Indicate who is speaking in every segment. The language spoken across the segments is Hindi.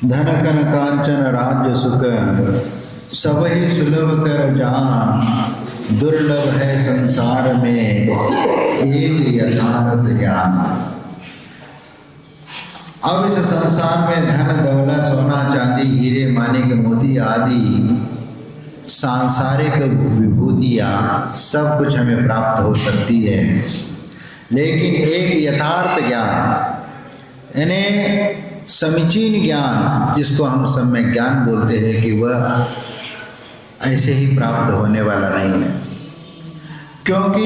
Speaker 1: धन कन कांचन राज्य सुख सबहि सुलभ कर जान। दुर्लभ है संसार में एक यथार्थ ज्ञान। अब इस संसार में धन दौलत सोना चांदी हीरे माणिक मोती आदि सांसारिक विभूतियाँ सब कुछ हमें प्राप्त हो सकती है, लेकिन एक यथार्थ ज्ञान यानी समीचीन ज्ञान, जिसको हम सम्यक ज्ञान बोलते हैं, कि वह ऐसे ही प्राप्त होने वाला नहीं है। क्योंकि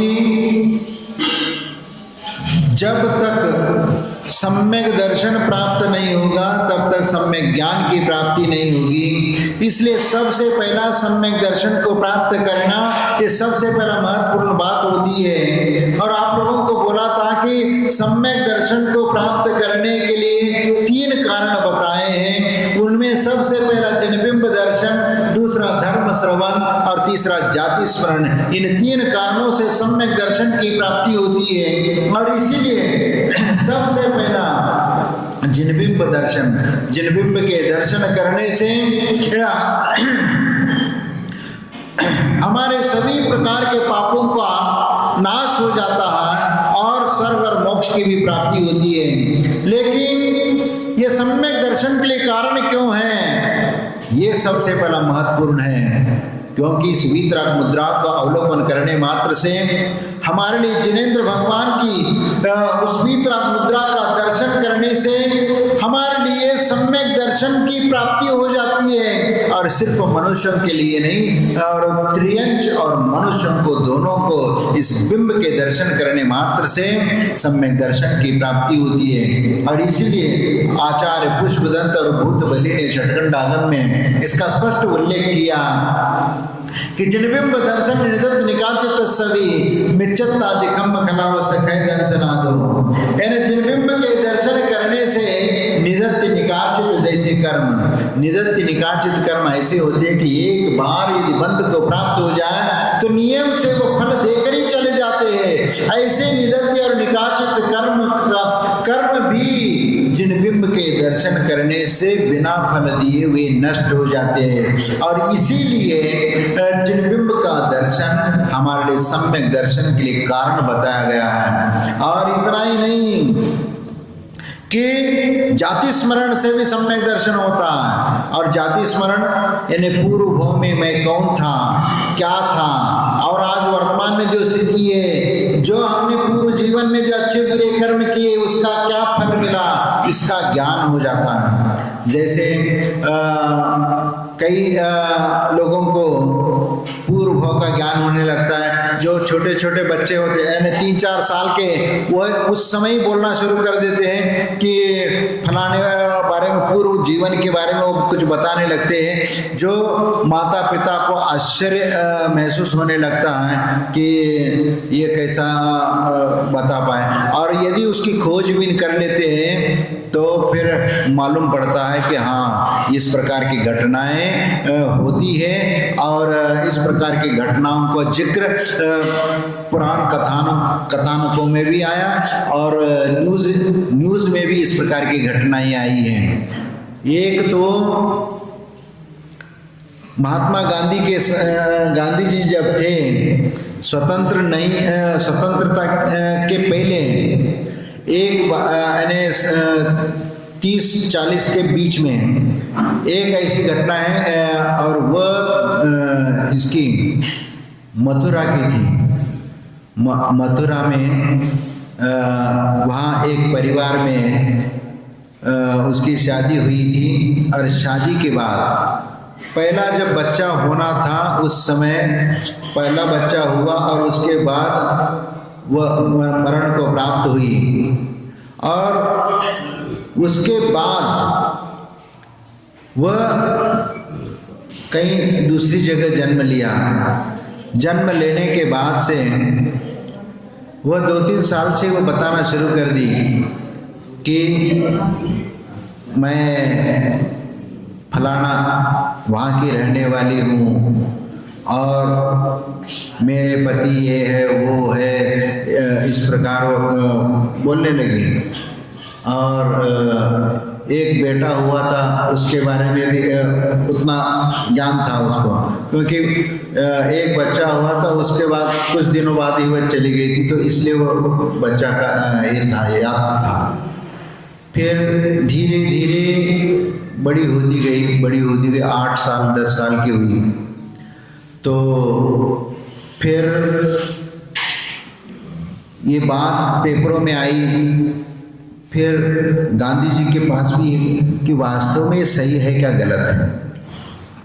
Speaker 1: जब तक सम्यक दर्शन प्राप्त नहीं होगा तब तक सम्यक ज्ञान की प्राप्ति नहीं होगी। इसलिए सबसे पहला सम्यक दर्शन को प्राप्त करना ये सबसे पहला महत्वपूर्ण बात होती है। और आप लोगों को बोला था कि सम्यक दर्शन को प्राप्त करने के लिए 3 कारण बताए हैं। उनमें सबसे पहला जिनबिंब दर्शन, दूसरा धर्म श्रवण और तीसरा जाति स्मरण। इन 3 कारणों से सम्यक दर्शन की प्राप्ति होती है। और इसीलिए सबसे पहला जिनबिंब दर्शन, जिनबिंब के दर्शन करने से हमारे सभी प्रकार के पापों का नाश हो जाता है और स्वर्ग और मोक्ष की भी प्राप्ति होती है। लेकिन ये सम्यक दर्शन के लिए कारण क्यों है? ये सबसे पहला महत्वपूर्ण है, क्योंकि इस वीतराग मुद्रा का अवलोकन करने मात्र से हमारे लिए जिनेंद्र भगवान की उस वीतराग मुद्रा का दर्शन करने से हमारे लिए सम्यक दर्शन की प्राप्ति हो जाती है। और सिर्फ मनुष्यों के लिए नहीं, और त्रियंच और मनुष्यों को दोनों को इस बिंब के दर्शन करने मात्र से सम्यक दर्शन की प्राप्ति होती है। और इसीलिए आचार्य पुष्पदंत और भूतबली ने षट्कंडागम में इसका स्पष्ट उल्लेख किया कि जिनबिंब दर्शन निधत्त निकाचित सभी मिच्चत्तादिकम खलाव सखय दर्शनादो। यानी जिनबिंब के दर्शन करने से निधत्त निकाचित जैसे कर्म, निधत्त निकाचित कर्म ऐसे होते हैं कि एक बार यदि बंध को प्राप्त हो जाए तो नियम से वो फल देकर ही चले जाते हैं। ऐसे निधत्त और निकाचित कर्म भी जिनबिंब के दर्शन करने से बिना फल दिए वे नष्ट हो जाते हैं। और इसीलिए जिनबिंब का दर्शन हमारे लिए सम्यक दर्शन के लिए कारण बताया गया है। और इतना ही नहीं कि जाति स्मरण से भी सम्यक दर्शन होता है। और जाति स्मरण यानी पूर्व भव में मैं कौन था, क्या था, और आज वर्तमान में जो स्थिति है, जो हमने पूर्व जीवन में जो अच्छे बुरे कर्म किए उसका क्या फल मिला, इसका ज्ञान हो जाता है। जैसे कई लोगों को पूर्व भव का ज्ञान होने लगता है। जो छोटे छोटे बच्चे होते हैं यानी 3-4 साल के, वो उस समय ही बोलना शुरू कर देते हैं कि फलाने बारे में, पूर्व जीवन के बारे में वो कुछ बताने लगते हैं, जो माता पिता को आश्चर्य महसूस होने लगता है कि ये कैसा बता पाए। और यदि उसकी खोजबीन कर लेते हैं तो फिर मालूम पड़ता है कि हाँ, इस प्रकार की घटनाएं होती है। और इस प्रकार की घटनाओं का जिक्र पुराण कथानकों में भी आया और न्यूज़ में भी इस प्रकार की घटनाएं आई हैं। एक तो महात्मा गांधी जी जब थे, स्वतंत्रता के पहले एक 30-40 के बीच में एक ऐसी घटना है, और वह इसकी मथुरा की थी। मथुरा में वहाँ एक परिवार में उसकी शादी हुई थी। और शादी के बाद पहला जब बच्चा होना था, उस समय पहला बच्चा हुआ और उसके बाद वह मरण को प्राप्त हुई। और उसके बाद वह कहीं दूसरी जगह जन्म लिया। जन्म लेने के बाद से वह 2-3 साल से वो बताना शुरू कर दी कि मैं फलाना वहाँ की रहने वाली हूँ और मेरे पति ये है वो है, इस प्रकार वो बोलने लगी। और एक बेटा हुआ था, उसके बारे में भी उतना ज्ञान था उसको, क्योंकि एक बच्चा हुआ था, उसके बाद कुछ दिनों बाद ही वह चली गई थी, तो इसलिए वो बच्चा का ये था, याद था। फिर धीरे धीरे बड़ी होती गई 8 साल 10 साल की हुई, तो फिर ये बात पेपरों में आई। फिर गांधी जी के पास भी कि वास्तव में ये सही है क्या गलत है,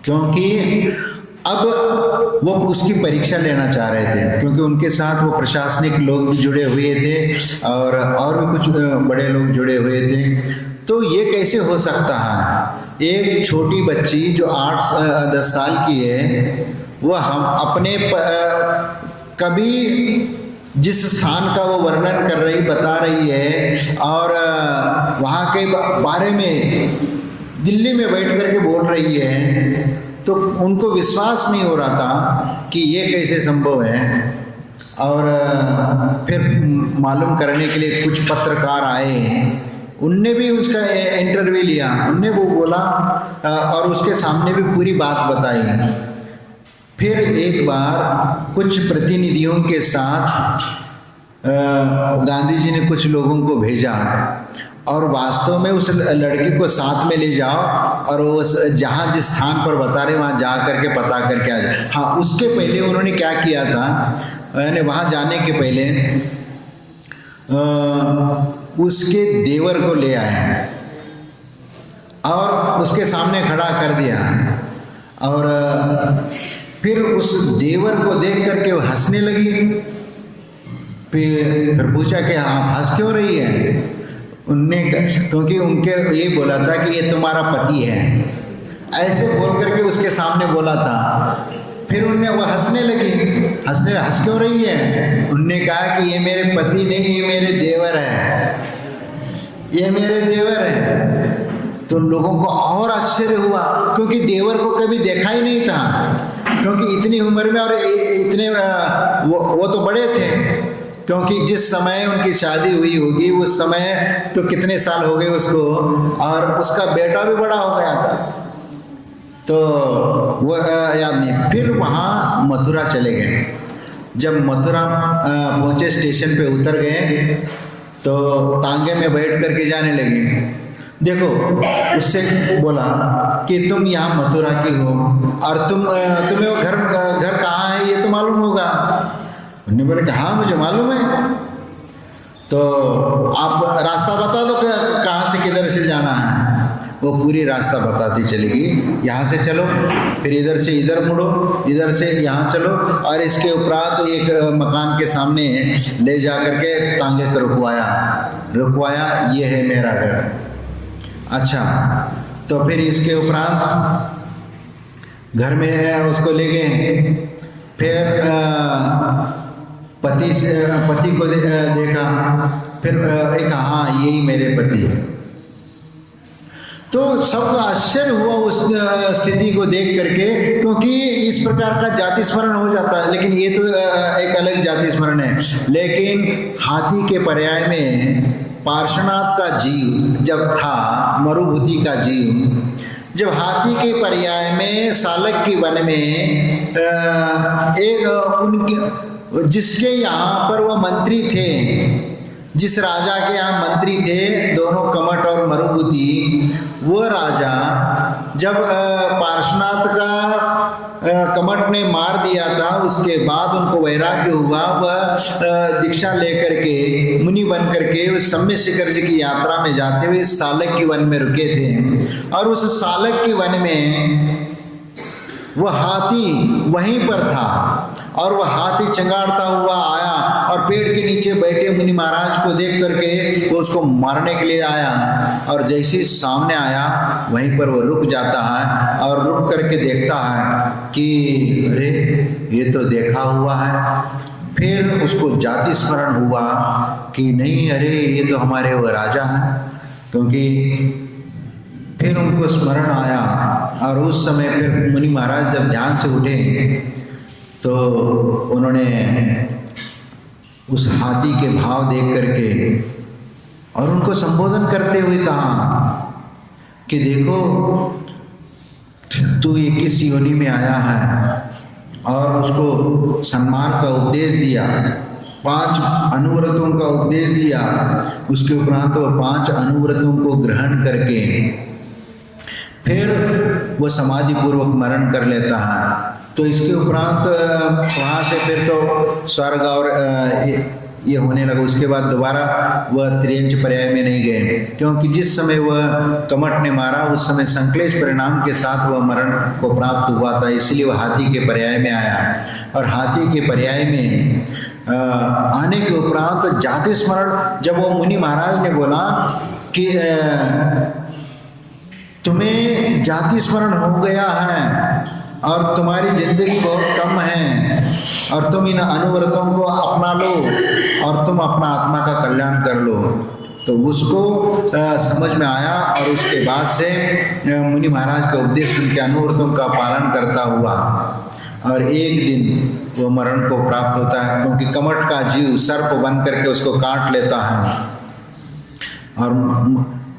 Speaker 1: क्योंकि अब वो उसकी परीक्षा लेना चाह रहे थे, क्योंकि उनके साथ वो प्रशासनिक लोग भी जुड़े हुए थे और भी कुछ बड़े लोग जुड़े हुए थे। तो ये कैसे हो सकता है, एक छोटी बच्ची जो 8-10 साल की है, वह हम अपने कभी जिस स्थान का वो वर्णन बता रही है और वहाँ के बारे में दिल्ली में बैठ करके बोल रही है, तो उनको विश्वास नहीं हो रहा था कि ये कैसे संभव है। और फिर मालूम करने के लिए कुछ पत्रकार आए, उनने भी उसका इंटरव्यू लिया, उनने वो बोला और उसके सामने भी पूरी बात बताई। फिर एक बार कुछ प्रतिनिधियों के साथ गांधी जी ने कुछ लोगों को भेजा और वास्तव में उस लड़की को साथ में ले जाओ और वो जहाँ जिस स्थान पर बता रहे वहाँ जा करके पता करके आ जाए। हाँ, उसके पहले उन्होंने क्या किया था, यानी वहाँ जाने के पहले उसके देवर को ले आए और उसके सामने खड़ा कर दिया और फिर उस देवर को देख करके वो हंसने लगी। फिर पूछा कि आप हंस क्यों रही है? उनने, क्योंकि उनके ये बोला था कि ये तुम्हारा पति है, ऐसे बोल करके उसके सामने बोला था। फिर उनने वो हंसने लगी, हंस क्यों रही है? उनने कहा कि ये मेरे पति नहीं, ये मेरे देवर है, ये मेरे देवर है। तो लोगों को और आश्चर्य हुआ, क्योंकि देवर को कभी देखा ही नहीं था, क्योंकि इतनी उम्र में और इतने वो तो बड़े थे, क्योंकि जिस समय उनकी शादी हुई होगी उस समय तो कितने साल हो गए उसको, और उसका बेटा भी बड़ा हो गया था, तो वो याद नहीं। फिर वहाँ मथुरा चले गए। जब मथुरा पहुँचे, स्टेशन पे उतर गए, तो तांगे में बैठ करके जाने लगे। देखो, उससे बोला कि तुम यहाँ मथुरा की हो और तुम्हें वो घर कहाँ है ये तो मालूम होगा। उन्होंने बोला कि हाँ मुझे मालूम है। तो आप रास्ता बता दो कि कहाँ से किधर से जाना है। वो पूरी रास्ता बताती चलेगी, यहाँ से चलो, फिर इधर से इधर मुड़ो, इधर से यहाँ चलो, और इसके उपरांत एक मकान के सामने ले जा करके तांगे को रुकवाया, ये है मेरा घर। अच्छा, तो फिर इसके उपरांत घर में उसको ले गए। फिर पति को देखा, फिर एक हाँ यही मेरे पति है। तो सबको आश्चर्य हुआ उस स्थिति को देख करके, क्योंकि इस प्रकार का जाति स्मरण हो जाता है, लेकिन ये तो एक अलग जाति स्मरण है। लेकिन हाथी के पर्याय में पार्श्वनाथ का जीव जब था, मरुभूति का जीव, जब हाथी के पर्याय में सालक्य वन में एक उनके जिसके यहाँ पर वह मंत्री थे, जिस राजा के यहाँ मंत्री थे दोनों, कमट और मरुभूति, वो राजा जब पार्श्वनाथ का कमट ने मार दिया था, उसके बाद उनको वैराग्य हुआ। वह दीक्षा लेकर के मुनि बन करके उस सम्य शिखर जी की यात्रा में जाते हुए सालक्य वन में रुके थे, और उस सालक्य वन में वह हाथी वहीं पर था, और वह हाथी चंगाड़ता हुआ आया और पेड़ के नीचे बैठे मुनि महाराज को देख करके वो उसको मारने के लिए आया, और जैसे ही सामने आया वहीं पर वो रुक जाता है और रुक करके देखता है कि अरे ये तो देखा हुआ है। फिर उसको जाति स्मरण हुआ कि नहीं, अरे ये तो हमारे वो राजा हैं, क्योंकि फिर उनको स्मरण आया। और उस समय फिर मुनि महाराज जब ध्यान से उठे तो उन्होंने उस हाथी के भाव देख करके और उनको संबोधन करते हुए कहा कि देखो तू ये किस योनि में आया है, और उसको सन्मार्ग का उपदेश दिया, 5 अनुव्रतों का उपदेश दिया। उसके उपरांत वह 5 अनुव्रतों को ग्रहण करके फिर वो समाधि पूर्वक मरण कर लेता है। तो इसके उपरांत वहाँ से फिर तो स्वर्ग और ये होने लगा। उसके बाद दोबारा वह त्रियंच पर्याय में नहीं गए, क्योंकि जिस समय वह कमट ने मारा उस समय संक्लेश परिणाम के साथ वह मरण को प्राप्त हुआ था, इसलिए वह हाथी के पर्याय में आया। और हाथी के पर्याय में आने के उपरांत जाति स्मरण, जब वो मुनि महाराज ने बोला कि तुम्हें जाति स्मरण हो गया है और तुम्हारी जिंदगी बहुत कम है, और तुम इन अनुव्रतों को अपना लो और तुम अपना आत्मा का कल्याण कर लो, तो उसको समझ में आया। और उसके बाद से मुनि महाराज का उपदेश सुन के अनुव्रतों का पालन करता हुआ और एक दिन वो मरण को प्राप्त होता है, क्योंकि कमट का जीव सर्प बन करके उसको काट लेता है और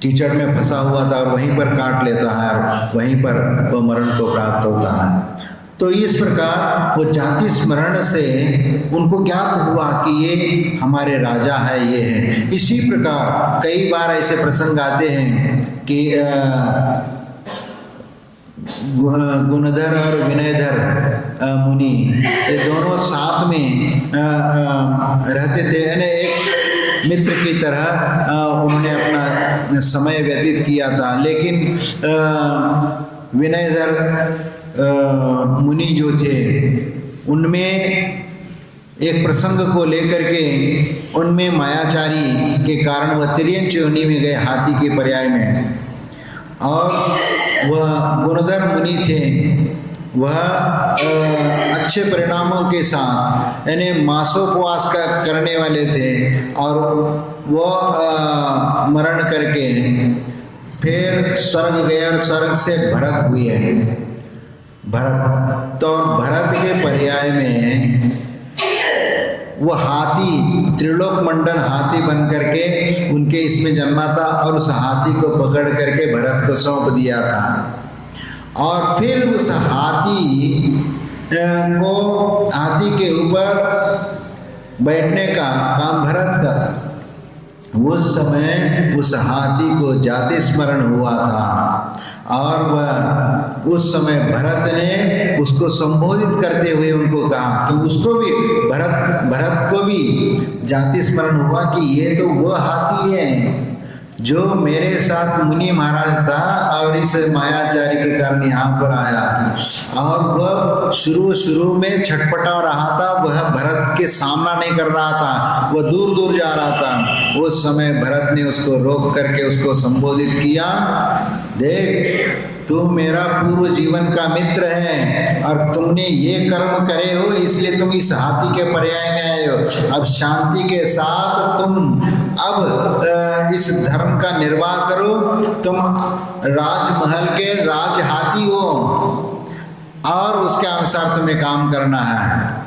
Speaker 1: कीचड़ में फंसा हुआ था और वहीं पर काट लेता है और वहीं पर वो मरण को प्राप्त होता है। तो इस प्रकार वो जाति स्मरण से उनको ज्ञात हुआ कि ये हमारे राजा है, ये है। इसी प्रकार कई बार ऐसे प्रसंग आते हैं कि गुणधर और विनयधर मुनि ये दोनों साथ में रहते थे, यानी एक मित्र की तरह उन्होंने अपना समय व्यतीत किया था। लेकिन विनयधर मुनि जो थे उनमें एक प्रसंग को लेकर के उनमें मायाचारी के कारण वह त्रियंच योनि में गए, हाथी के पर्याय में। और वह गुणधर मुनि थे, वह अच्छे परिणामों के साथ यानी मासोपवास का करने वाले थे, और वह मरण करके फिर स्वर्ग गए और स्वर्ग से भरत हुए। भरत तो भरत के पर्याय में वो हाथी, त्रिलोक मंडन हाथी बन करके उनके इसमें जन्मा था, और उस हाथी को पकड़ करके भरत को सौंप दिया था। और फिर उस हाथी के ऊपर बैठने का काम भरत का था। उस समय उस हाथी को जाति स्मरण हुआ था, और वह उस समय भरत ने उसको संबोधित करते हुए उनको कहा कि उसको भी भरत को भी जाति स्मरण हुआ कि ये तो वह हाथी है जो मेरे साथ मुनि महाराज था और इस मायाचारी के कारण यहाँ पर आया। और वह शुरू में छटपटा रहा था, वह भरत के सामना नहीं कर रहा था, वह दूर दूर जा रहा था। उस समय भरत ने उसको रोक करके उसको संबोधित किया, देख तू मेरा पूर्व जीवन का मित्र है और तुमने ये कर्म करे हो, इसलिए तुम इस हाथी के पर्याय में आए हो। अब शांति के साथ तुम अब इस धर्म का निर्वाह करो। तुम राजमहल के राज हाथी हो और उसके अनुसार तुम्हें काम करना है।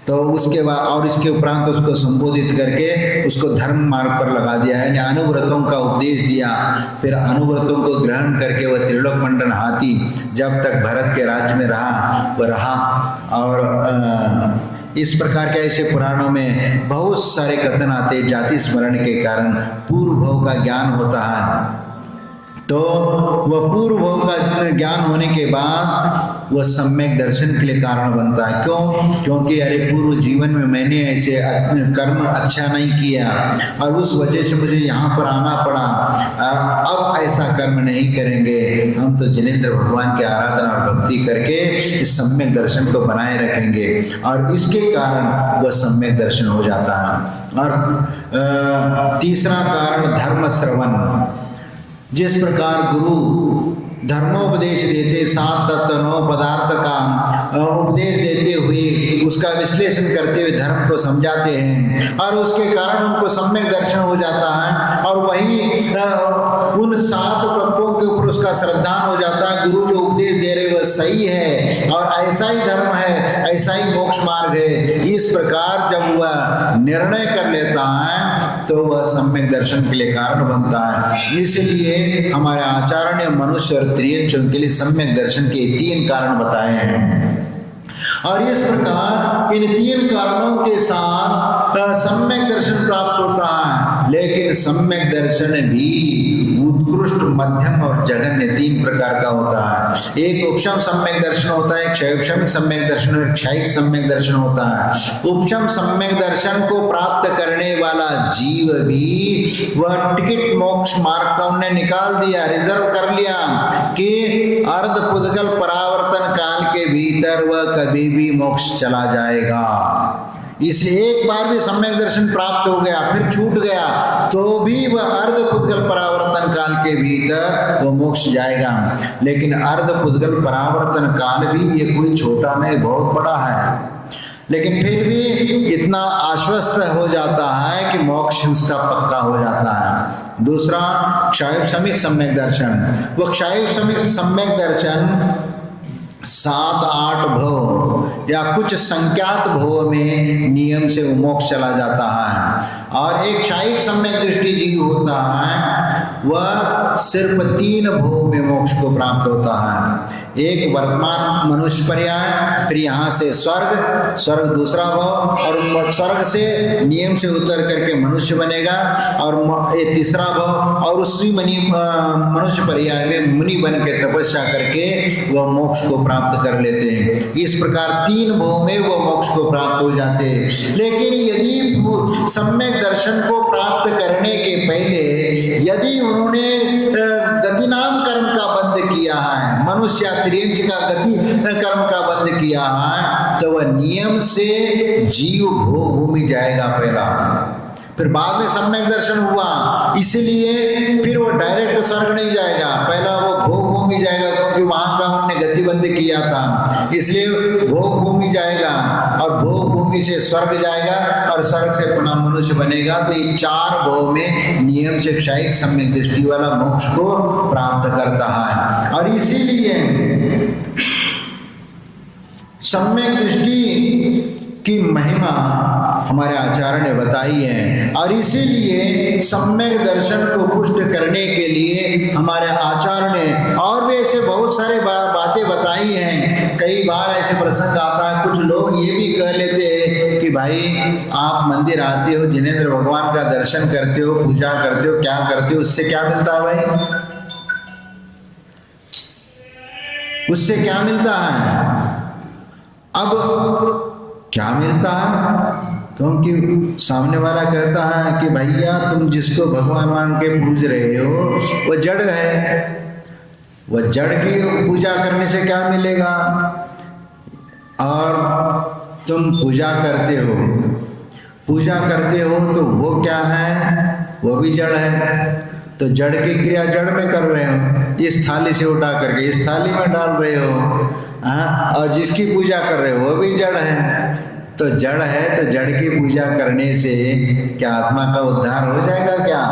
Speaker 1: तो उसके बाद और इसके उपरांत उसको संबोधित करके उसको धर्म मार्ग पर लगा दिया, यानी अनुव्रतों का उपदेश दिया। फिर अनुव्रतों को ग्रहण करके वह त्रिलोक मंडन हाथी जब तक भरत के राज्य में रहा वह रहा। और इस प्रकार के ऐसे पुराणों में बहुत सारे कथन आते, जाति स्मरण के कारण पूर्व भव का ज्ञान होता है। तो वह पूर्व भव का ज्ञान होने के बाद वह सम्यक दर्शन के लिए कारण बनता है। क्यों? क्योंकि अरे पूर्व जीवन में मैंने ऐसे कर्म अच्छा नहीं किया और उस वजह से मुझे यहाँ पर आना पड़ा। अब ऐसा कर्म नहीं करेंगे, हम तो जिनेंद्र भगवान की आराधना और भक्ति करके इस सम्यक दर्शन को बनाए रखेंगे, और इसके कारण वह सम्यक दर्शन हो जाता है। और तीसरा कारण धर्म श्रवण। जिस प्रकार गुरु धर्मोपदेश देते, 7 तत्व 9 पदार्थ का उपदेश देते हुए उसका विश्लेषण करते हुए धर्म को समझाते हैं, और उसके कारण उनको सम्यक दर्शन हो जाता है। और वही उन 7 तत्वों के ऊपर उसका श्रद्धान हो जाता है, गुरु जो उपदेश दे रहे वह सही है और ऐसा ही धर्म है, ऐसा ही मोक्ष मार्ग है। इस प्रकार जब वह निर्णय कर लेता है तो वह सम्यक दर्शन के लिए कारण बनता है। इसलिए हमारे आचार्य ने मनुष्य और त्रियंचों के लिए सम्यक दर्शन के 3 कारण बताए हैं। और इस प्रकार इन 3 कारणों के साथ सम्यक दर्शन प्राप्त होता है। लेकिन सम्यक दर्शन भी उत्कृष्ट, मध्यम और जघन्य 3 प्रकार का होता है। एक उपशम सम्यक दर्शन होता है, क्षयोपशम सम्यक दर्शन और क्षयिक सम्यक दर्शन होता है। उपशम सम्यक दर्शन को प्राप्त करने वाला जीव भी वह टिकट मोक्ष मार्ग का उन्हें निकाल दिया, रिजर्व कर लिया कि अर्ध पुद्गल परावर्तन काल के भीतर वह कभी भी मोक्ष चला जाएगा। इसलिए एक बार भी सम्यक दर्शन प्राप्त हो गया फिर छूट गया तो भी वह अर्ध पुद्गल परावर्तन काल के भीतर वो मोक्ष जाएगा। लेकिन अर्ध पुद्गल परावर्तन काल भी ये कोई छोटा नहीं, बहुत बड़ा है। लेकिन फिर भी इतना आश्वस्त हो जाता है कि मोक्ष उसका पक्का हो जाता है। दूसरा क्षयोपशमिक सम्यक दर्शन। वो क्षयोपशमिक सम्यक दर्शन 7-8 भव या कुछ संख्यात भव में नियम से वो मोक्ष चला जाता है। और एक क्षयिक सम्यक दृष्टि जीव होता है वह सिर्फ 3 भव में मोक्ष को प्राप्त होता है। एक वर्तमान मनुष्य पर्याय, फिर यहाँ से स्वर्ग दूसरा भव, और स्वर्ग से नियम से उतर करके मनुष्य बनेगा, और ये तीसरा भव, और उसी मनुष्य पर्याय में मुनि बन के तपस्या करके वह मोक्ष को प्राप्त कर लेते हैं। इस प्रकार 3 भव में वो मोक्ष को प्राप्त हो जाते हैं। लेकिन यदि सम्यक दर्शन को प्राप्त करने के पहले यदि उन्होंने गति नाम कर्म का बंद किया है, मनुष्य या त्रियंच का गति कर्म का बंद किया है, तो वह नियम से जीव भोग भूमि जाएगा पहला, फिर बाद में सम्यक दर्शन हुआ, इसलिए फिर वो डायरेक्ट स्वर्ग नहीं जाएगा, पहला वो भोग भूमि जाएगा, क्योंकि वहां का हमने गति बंद किया था, इसलिए भोग भूमि जाएगा, और भोग भूमि से स्वर्ग जाएगा, और स्वर्ग से पुनः मनुष्य बनेगा। तो ये 4 भोग में नियम से क्षयिक सम्यक दृष्टि वाला मोक्ष को प्राप्त करता है। और इसीलिए सम्यक दृष्टि की महिमा हमारे आचार्य ने बताई है। और इसीलिए सम्यक दर्शन को पुष्ट करने के लिए हमारे आचार्य ने और भी ऐसे बहुत सारे बातें बताई हैं। कई बार ऐसे प्रसंग आता है, कुछ लोग ये भी कह लेते हैं कि भाई आप मंदिर आते हो, जिनेंद्र भगवान का दर्शन करते हो, पूजा करते हो, क्या करते हो, उससे क्या मिलता है भाई? उससे क्या मिलता है? अब क्या मिलता है? क्योंकि सामने वाला कहता है कि भैया तुम जिसको भगवान मान के पूज रहे हो वो जड़ है, वह जड़ की पूजा करने से क्या मिलेगा? और तुम पूजा करते हो तो वो क्या है? वो भी जड़ है। तो जड़ की क्रिया जड़ में कर रहे हो, इस थाली से उठा करके इस थाली में डाल रहे हो, और जिसकी पूजा कर रहे हो वो भी जड़ है। तो जड़ है तो जड़ की पूजा करने से क्या आत्मा का उद्धार हो जाएगा क्या?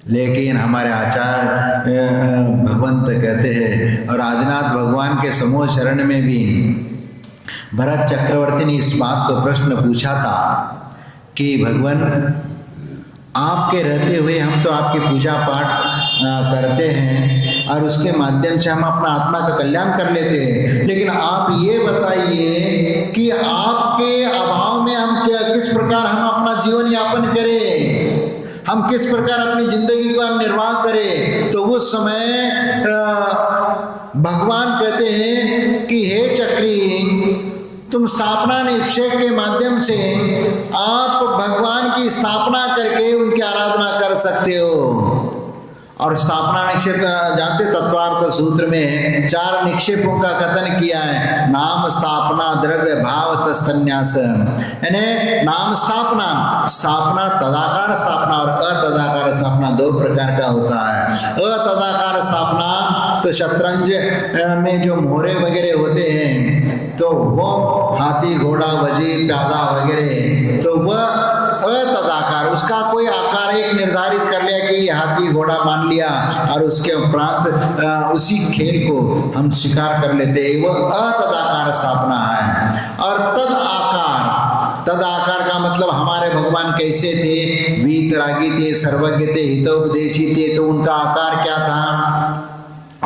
Speaker 1: लेकिन हमारे आचार्य भगवंत कहते हैं, और आदिनाथ भगवान के समूह शरण में भी भरत चक्रवर्ती ने इस बात को प्रश्न पूछा था कि भगवान आपके रहते हुए हम तो आपकी पूजा पाठ करते हैं और उसके माध्यम से हम अपना आत्मा का कल्याण कर लेते हैं, लेकिन आप ये बताइए कि आपके अभाव में हम किस प्रकार हम अपना जीवन यापन करें, हम किस प्रकार अपनी जिंदगी का निर्वाह करें। तो उस समय भगवान कहते हैं कि हे चक्री, तुम स्थापना निक्षेप के माध्यम से आप भगवान की स्थापना करके उनकी आराधना कर सकते हो। और स्थापना निक्षेप जानते, तत्वार्थ सूत्र में 4 निक्षेपों का कथन किया है। नाम स्थापना, द्रव्य भाव, तत्सन्यास। यानी नाम स्थापना तदाकार स्थापना और अतदाकार स्थापना 2 प्रकार का होता है। अतदाकार स्थापना तो शतरंज में जो मोहरे वगैरह होते हैं तो वो हाथी घोड़ा वजीर प्यादा वगैरह, तो वह अतदाकार, उसका कोई आकार एक निर्धारित कर लिया कि ये हाथी घोड़ा मान लिया और उसके उपरांत उसी खेल को हम स्वीकार कर लेते हैं, वह अतदाकार स्थापना है। और तद आकार तद आकार का मतलब हमारे भगवान कैसे थे, वीतरागी थे, सर्वज्ञ थे, हितोपदेशी थे, तो उनका आकार क्या था?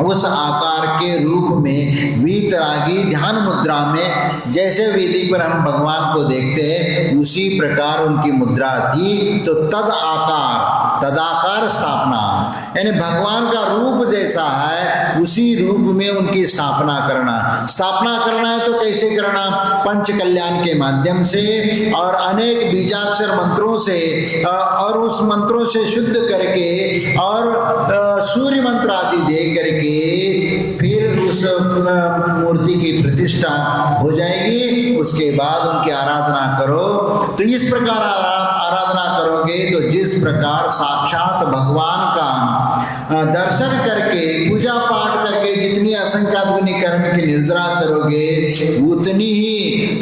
Speaker 1: उस आकार के रूप में वीतरागी ध्यान मुद्रा में जैसे वेदी पर हम भगवान को देखते हैं उसी प्रकार उनकी मुद्रा थी। तो तदाकार स्थापना, यानी भगवान का रूप जैसा है उसी रूप में उनकी स्थापना करना है। तो कैसे करना? पंच कल्याण के माध्यम से और अनेक बीजाक्षर मंत्रों से, और उस मंत्रों से शुद्ध करके और सूर्य मंत्र आदि दे करके फिर उस मूर्ति की प्रतिष्ठा हो जाएगी। उसके बाद उनकी आराधना करो। तो इस प्रकार आराधना करोगे तो जिस प्रकार साक्षात भगवान का दर्शन करके, पूजा पाठ करके जितनी असंख्यात गुनी कर्म की निर्जरा करोगे उतनी ही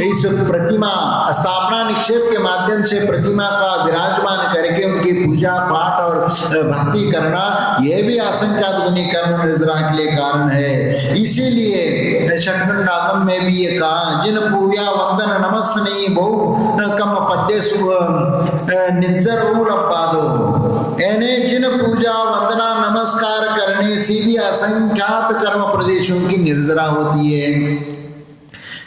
Speaker 1: इस प्रतिमा स्थापना निक्षेप के माध्यम से प्रतिमा का विराजमान करके उनकी पूजा पाठ और भक्ति करना, यह भी असंख्यात गुनी कर्म निर्जरा के लिए कारण है। इसीलिए षट्मंड आगम में भी ये कहा, जिन पूजा वंदन नमस्सनी बहु कम पद्य निज्जर उलब्बादो, यानी जिन पूजा वंदना नमस्कार करने से भी असंख्यात कर्म प्रदेशों की निर्जरा होती है,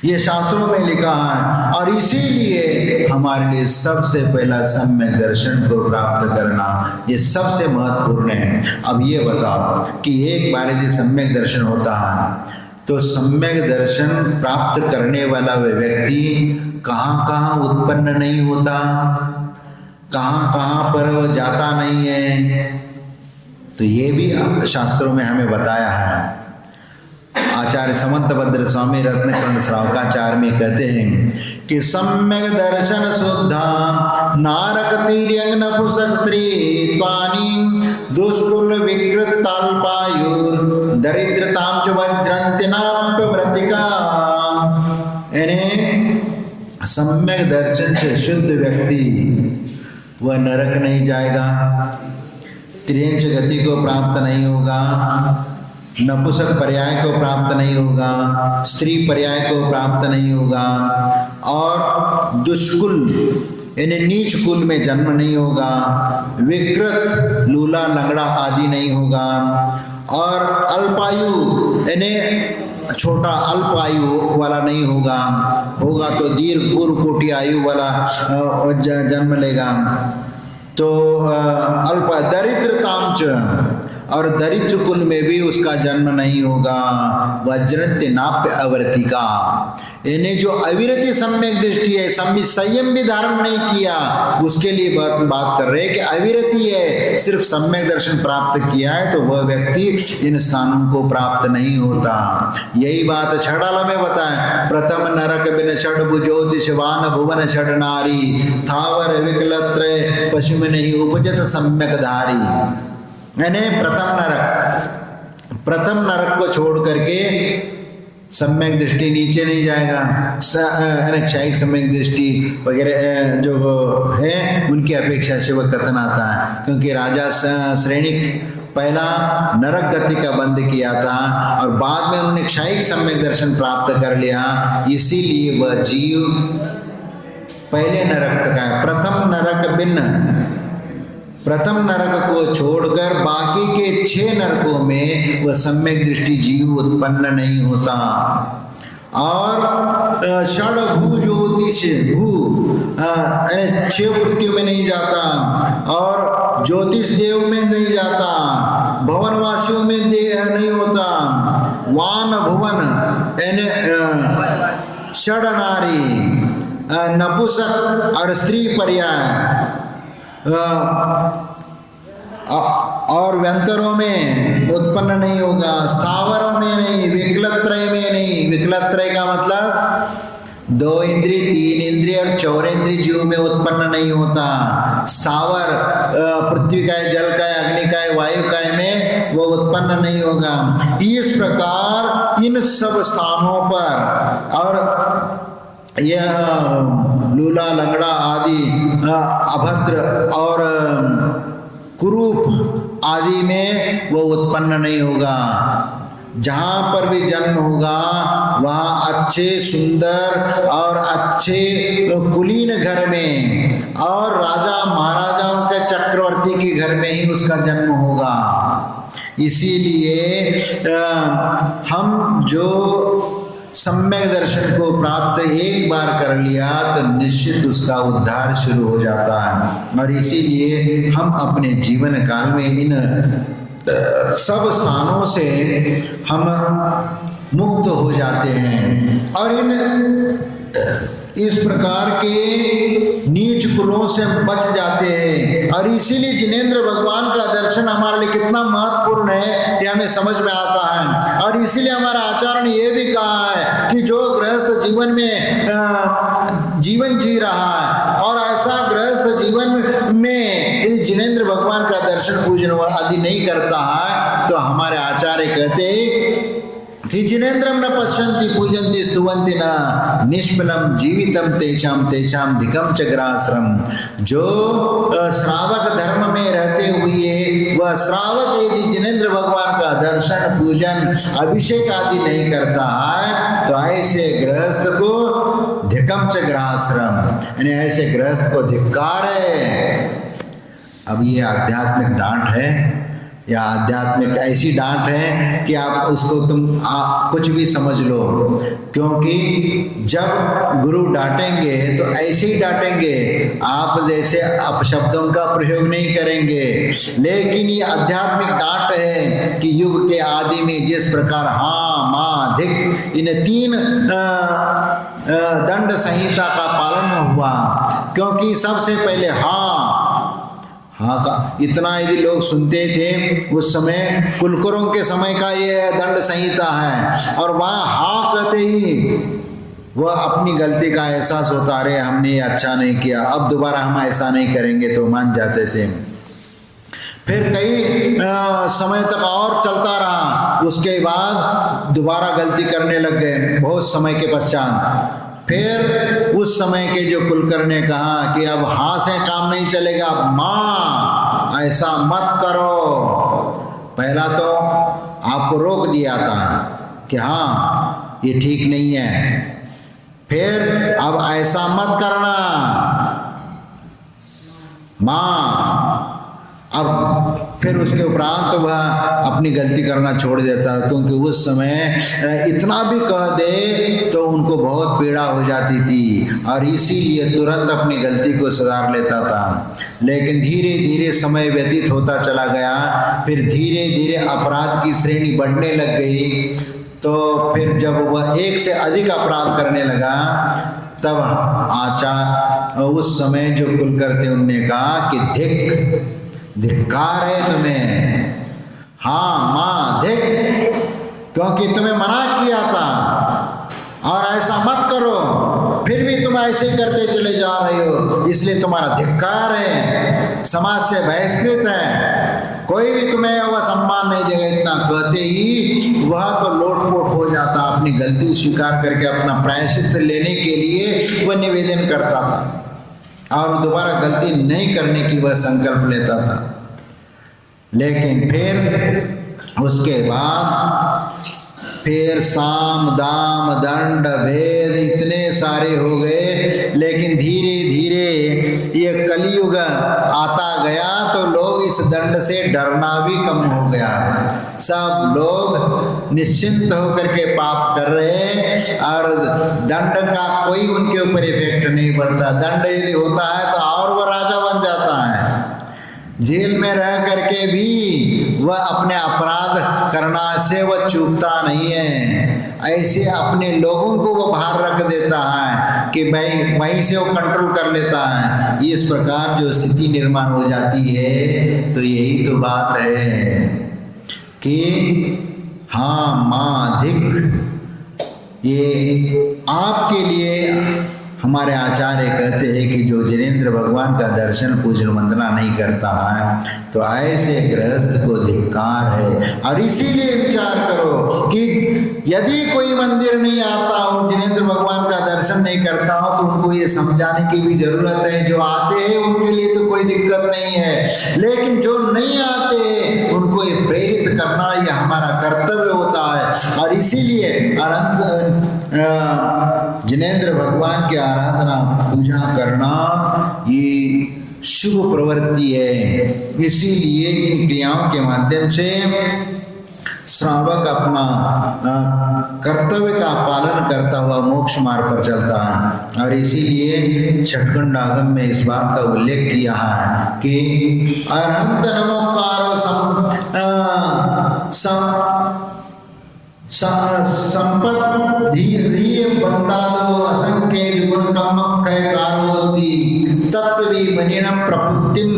Speaker 1: ये शास्त्रों में लिखा है। और इसीलिए हमारे लिए सबसे पहला सम्यक दर्शन को प्राप्त करना ये सबसे महत्वपूर्ण है। अब ये बताओ कि एक बार यदि सम्यक दर्शन होता है तो सम्यक दर्शन प्राप्त करने वाला वह व्यक्ति कहाँ कहाँ उत्पन्न नहीं होता, कहाँ कहाँ पर वह जाता नहीं है। तो ये भी शास्त्रों में हमें बताया है। आचार्य समंतभद्र स्वामी रत्नकर्ण श्रावकाचार्य में कहते हैं कि सम्यक दर्शन शुद्धा नारक तिर्यंग नपुंसक त्वानि दुष्कुल विकृत ताल्पायुर दरिद्रताम च वज्रंतिनाप्यव्रतिका, यानी सम्यक दर्शन से शुद्ध व्यक्ति वह नरक नहीं जाएगा, त्रियंच गति को प्राप्त नहीं होगा, नपुंसक पर्याय को प्राप्त नहीं होगा, स्त्री पर्याय को प्राप्त नहीं होगा, और दुष्कुल यानी नीच कुल में जन्म नहीं होगा, विकृत लूला लंगड़ा आदि नहीं होगा, और अल्पायु यानी छोटा अल्पायु वाला नहीं होगा, होगा तो दीर्घ पूर्व कोटि आयु वाला जन्म लेगा। तो अल्प दरिद्रतांच, और दरिद्र कुल में भी उसका जन्म नहीं होगा। वज्रंत्य नाप्य अवर्तिका, यानी जो अविरति सम्यक दृष्टि है, संयम भी धारण नहीं किया, उसके लिए बात कर रहे हैं कि अविरति है, सिर्फ सम्यक दर्शन प्राप्त किया है तो वह व्यक्ति इन स्थानों को प्राप्त नहीं होता। यही बात छड़ाला में बताया, प्रथम नरक बिन षड भुजोतिष वान भुवन षड नारी, थावर विकलत्र पशु में नहीं उपजत सम्यक धारी, यानी प्रथम नरक को छोड़ करके सम्यक दृष्टि नीचे नहीं जाएगा। क्षयिक सम्यक दृष्टि वगैरह जो है उनकी अपेक्षा से वह कथन आता है, क्योंकि राजा श्रेणिक पहला नरक गति का बंद किया था और बाद में उन्होंने क्षयिक सम्यक दर्शन प्राप्त कर लिया, इसीलिए वह जीव पहले नरक तक है। प्रथम नरक को छोड़कर बाकी के 6 नरकों में वह सम्यक दृष्टि जीव उत्पन्न नहीं होता। और षड भू ज्योतिष भू 6 पृथ्वियों में नहीं जाता, और ज्योतिष देव में नहीं जाता, भवनवासियों में नहीं होता, वान भुवन यानी षड नारी, नपुंसक और स्त्री पर्याय, और व्यंतरों में उत्पन्न नहीं होगा, स्थावरों में नहीं, विकलत्रय में नहीं। विकलत्रय का मतलब 2 इंद्रिय 3 इंद्रिय और 4 इंद्रिय जीव में उत्पन्न नहीं होता। स्थावर पृथ्वी का है, जल का है, अग्नि का है, वायु का है में वो उत्पन्न नहीं होगा। इस प्रकार इन सब स्थानों पर और यह लूला लंगड़ा आदि अभद्र और कुरूप आदि में वो उत्पन्न नहीं होगा। जहाँ पर भी जन्म होगा वहाँ अच्छे सुंदर और अच्छे कुलीन घर में और राजा महाराजाओं के चक्रवर्ती के घर में ही उसका जन्म होगा। इसीलिए हम जो सम्यक दर्शन को प्राप्त एक बार कर लिया तो निश्चित उसका उद्धार शुरू हो जाता है। और इसीलिए हम अपने जीवन काल में इन सब स्थानों से हम मुक्त हो जाते हैं और इस प्रकार के नीच कुलों से बच जाते हैं। और इसीलिए जिनेंद्र भगवान का दर्शन हमारे लिए कितना महत्वपूर्ण है ये हमें समझ में आता है। और इसीलिए हमारा आचार्य ने यह भी कहा है कि जो गृहस्थ जीवन में जीवन जी रहा है और ऐसा गृहस्थ जीवन में यदि जिनेंद्र भगवान का दर्शन पूजन आदि नहीं करता है तो हमारे आचार्य कहते कि जिनेंद्रम न पश्यन्ति पूजन्ति स्तुवन्ति न निष्फलम जीवितम तेषाम तेषाम धिकम च ग्रासरम। जो श्रावक धर्म में रहते हुए वह श्रावक यदि जिनेंद्र भगवान का दर्शन पूजन अभिषेक आदि नहीं करता है तो ऐसे गृहस्थ को धिकम च ग्रासरम, यानी ऐसे गृहस्थ को धिक्कार है। अब ये आध्यात्मिक डांट है या आध्यात्मिक ऐसी डांट है कि आप उसको तुम कुछ भी समझ लो, क्योंकि जब गुरु डांटेंगे तो ऐसे ही डांटेंगे, आप जैसे अपशब्दों का प्रयोग नहीं करेंगे। लेकिन ये आध्यात्मिक डांट है कि युग के आदि में जिस प्रकार हाँ माँ धिक इन तीन दंड संहिता का पालन हुआ, क्योंकि सबसे पहले हाँ का इतना यदि लोग सुनते थे उस समय कुलकरों के समय का ये दंड संहिता है और वहाँ हाँ कहते ही वह अपनी गलती का एहसास होता रहे हमने ये अच्छा नहीं किया, अब दोबारा हम ऐसा नहीं करेंगे तो मान जाते थे। फिर कई समय तक और चलता रहा, उसके बाद दोबारा गलती करने लग गए बहुत समय के पश्चात। फिर उस समय के जो कुलकर ने कहा कि अब हाँ से काम नहीं चलेगा, माँ ऐसा मत करो। पहला तो आपको रोक दिया था कि हाँ ये ठीक नहीं है, फिर अब ऐसा मत करना माँ। अब फिर उसके उपरांत तो वह अपनी गलती करना छोड़ देता, क्योंकि उस समय इतना भी कह दे तो उनको बहुत पीड़ा हो जाती थी और इसीलिए तुरंत अपनी गलती को सुधार लेता था। लेकिन धीरे धीरे समय व्यतीत होता चला गया, फिर धीरे धीरे अपराध की श्रेणी बढ़ने लग गई। तो फिर जब वह एक से अधिक अपराध करने लगा तब आचार्य उस समय जो कुलकर थे उनने कहा कि धिक्कार है तुम्हें, हाँ माँ धिक, क्योंकि तुम्हें मना किया था और ऐसा मत करो, फिर भी तुम ऐसे करते चले जा रहे हो, इसलिए तुम्हारा धिक्कार है, समाज से बहिष्कृत है, कोई भी तुम्हें वह सम्मान नहीं देगा। इतना कहते ही वह तो लोटपोट हो जाता, अपनी गलती स्वीकार करके अपना प्रायश्चित लेने के लिए वह निवेदन करता था और दोबारा गलती नहीं करने की वह संकल्प लेता था। लेकिन फिर उसके बाद फिर साम दाम दंड भेद इतने सारे हो गए, लेकिन धीरे धीरे ये कलयुग आता गया तो लोग इस दंड से डरना भी कम हो गया। सब लोग निश्चिंत होकर के पाप कर रहे और दंड का कोई उनके ऊपर इफेक्ट नहीं पड़ता। दंड यदि होता है तो और वह राजा बन जाता है, जेल में रह करके भी वह अपने अपराध करना से वह चूकता नहीं है। ऐसे अपने लोगों को वह बाहर रख देता है कि भाई वहीं से वो कंट्रोल कर लेता है। इस प्रकार जो स्थिति निर्माण हो जाती है तो यही तो बात है कि हाँ माँ धिक। ये आपके लिए हमारे आचार्य कहते हैं कि जो जिनेंद्र भगवान का दर्शन पूजन वंदना नहीं करता है तो ऐसे गृहस्थ को धिक्कार है। और इसीलिए विचार करो कि यदि कोई मंदिर नहीं आता हो, जिनेंद्र भगवान का दर्शन नहीं करता हो, तो उनको ये समझाने की भी जरूरत है। जो आते हैं उनके लिए तो कोई दिक्कत नहीं है, लेकिन जो नहीं आते उनको ये प्रेरित करना ये हमारा कर्तव्य होता है। और इसीलिए अनंत जिनेंद्र भगवान की आराधना पूजा करना ये शुभ प्रवृत्ति है। इसीलिए इन क्रियाओं के माध्यम से श्रावक अपना कर्तव्य का पालन करता हुआ मोक्ष मार्ग पर चलता है। और इसीलिए छठखंड आगम में इस बात का उल्लेख किया है कि अरहंत नमोकारो संपत्ति बंदादो असंख्य गुण कारोति तत्वी मनिनम प्रपुत्तिम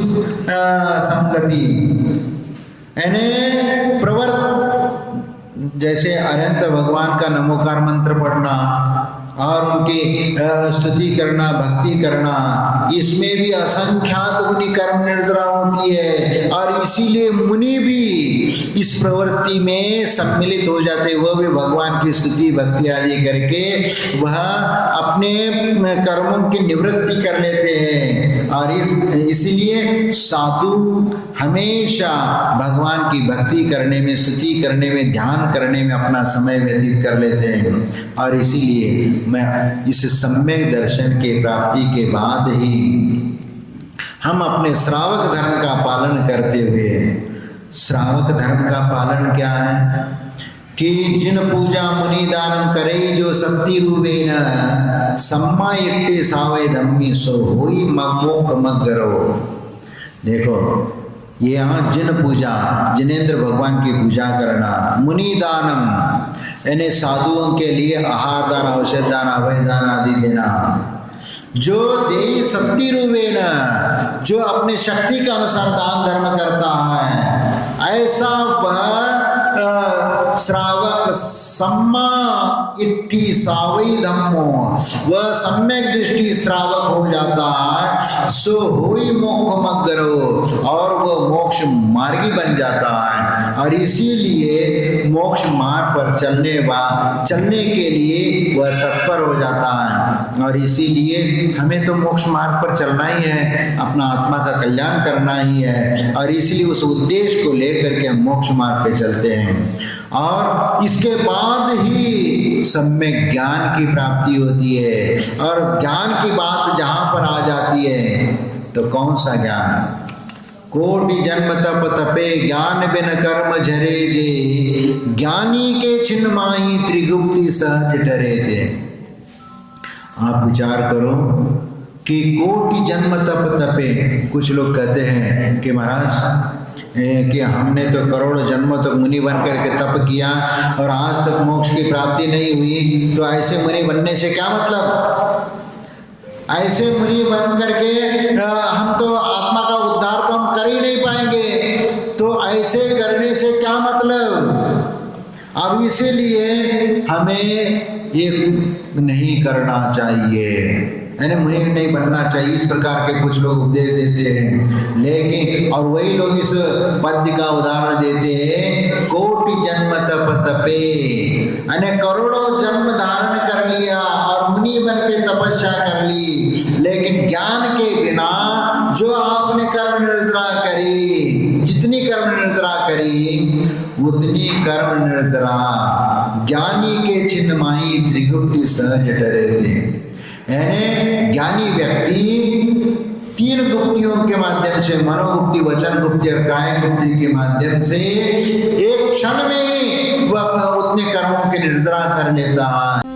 Speaker 1: संगति। यानी प्रवर्त जैसे अरहंत भगवान का नमोकार मंत्र पढ़ना और उनकी स्तुति करना, भक्ति करना, इसमें भी असंख्यात मुनि कर्म निर्जरा होती है। और इसीलिए मुनि भी इस प्रवृत्ति में सम्मिलित हो जाते, वह भी भगवान की स्तुति भक्ति आदि करके वह अपने कर्मों की निवृत्ति कर लेते हैं। और इसीलिए साधु हमेशा भगवान की भक्ति करने में, स्तुति करने में, ध्यान करने में अपना समय व्यतीत कर लेते हैं। और इसीलिए मैं इस सम्यक दर्शन के प्राप्ति के बाद ही हम अपने श्रावक धर्म का पालन करते हुए, श्रावक धर्म का पालन क्या है कि जिन पूजा मुनि दानम करे जो शक्ति रूपेण सम्मा इट्टे सावय धम्मी सो होई मोक्ष मग्गरो। देखो ये यहाँ जिन पूजा, जिनेंद्र भगवान की पूजा करना, मुनि दानम यानी साधुओं के लिए आहार दान, औषध दान, अभय दान आदि देना, जो देई शक्ति रूपेण, जो अपने शक्ति के अनुसार दान धर्म करता है, ऐसा वह श्रावक सम्मा इट्ठी सावई धम्मो, वह सम्यक दृष्टि श्रावक हो जाता है। सो होई मोक्ष मग्गरो, और वह मोक्ष मार्गी बन जाता है। और इसीलिए मोक्ष मार्ग पर चलने के लिए वह तत्पर हो जाता है। और इसीलिए हमें तो मोक्ष मार्ग पर चलना ही है, अपना आत्मा का कल्याण करना ही है। और इसलिए उस उद्देश्य को लेकर के हम मोक्ष मार्ग पे चलते हैं। और इसके बाद ही सम्यक ज्ञान की प्राप्ति होती है। और ज्ञान की बात जहाँ पर आ जाती है तो कौन सा ज्ञान? कोटि जन्म तप तपे ज्ञान बिन कर्म झरे जे, ज्ञानी के छिन्न माही त्रिगुप्ति सहज डरे थे। आप विचार करो कि कोटि जन्म तप तपे, कुछ लोग कहते हैं कि महाराज कि हमने तो करोड़ों जन्मों तक मुनि बन करके तप किया और आज तक मोक्ष की प्राप्ति नहीं हुई, तो ऐसे मुनि बनने से क्या मतलब? ऐसे मुनि बन करके हम तो आत्मा का उद्धार तो हम कर ही नहीं पाएंगे, तो ऐसे करने से क्या मतलब? अब इसीलिए हमें ये नहीं करना चाहिए, यानी मुनि नहीं बनना चाहिए, इस प्रकार के कुछ लोग उपदेश देते हैं। लेकिन और वही लोग इस पद्य का उदाहरण देते हैं, कोटि जन्म तप तपे, यानी करोड़ों जन्म धारण कर लिया और मुनि बन के तपस्या कर ली, लेकिन ज्ञान के बिना जो आपने कर्म निर्जरा करी, जितनी कर्म निर्जरा करी उतनी कर्म निर्जरा ज्ञानी के छिन्न माही त्रिगुप्ति सहज डरे थे। यानी ज्ञानी व्यक्ति तीन गुप्तियों के माध्यम से, मनोगुप्ति, वचन गुप्ति और काय गुप्ति के माध्यम से एक क्षण में ही वह उतने कर्मों के निर्जरा कर लेता है।